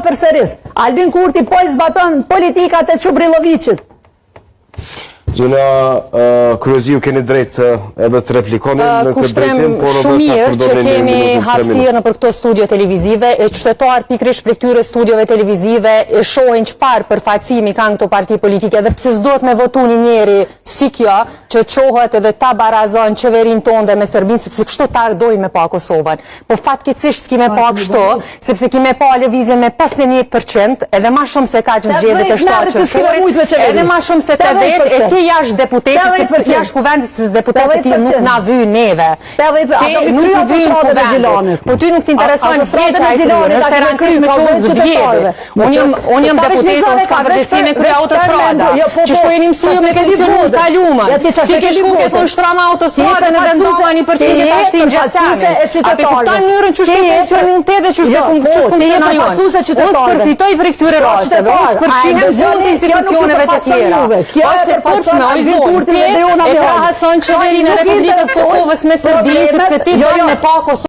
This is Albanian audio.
përsëris. Albin Kurti po i zbaton politikat e Çubriloviçit. Gjëna Kryeziu keni drejt edhe të replikoni në këtë drejtim, por shumë mirë që kemi hapësirë në për këto studio televizive, e qytetarë pikërisht për këtyre studiove televizive e shohin çfarë përfaqësimi kanë këto parti politike dhe pse s'duhet me votu një njeri si kjo që qohet edhe ta barazon qeverin tonë dhe me Serbinë, sepse kështu ta dojmë me pa Kosovën. Po fatkeqësisht s'ki me pa kështu, sepse ki me pa lëvizje me 51%, edhe më shumë se kaq në zgjedhjet e shtatë qeverisë, edhe më shumë se 80%, e ti jashtë deputetit, sepse jashtë kuvendit, sepse deputetit ti nuk na vy neve. Ti nuk i vyn kuvendit. Po ty nuk t'intereson vjeqa e kryer, është e rëndësishme që unë zbjedhë. Unë jam deputet, unë s'kam përgjegjësi me krye autostrada. Që shto jeni mësuar me funksionuar kalumën. Ti ke shku ke kon shtrama autostradën edhe ndova 1% e tashti në gjatësime. A pe kupton mënyrën që shto funksionin te dhe që shto funksionon jonë. Unë s'përfitoj për këtyre rasteve, unë s'përfshihem fund institucioneve të tjera. Është e përshme, o i zonë, ti e krahason qeverinë e Republikës Kosovës me Serbinë, sepse ti vjen me pa Kosovë.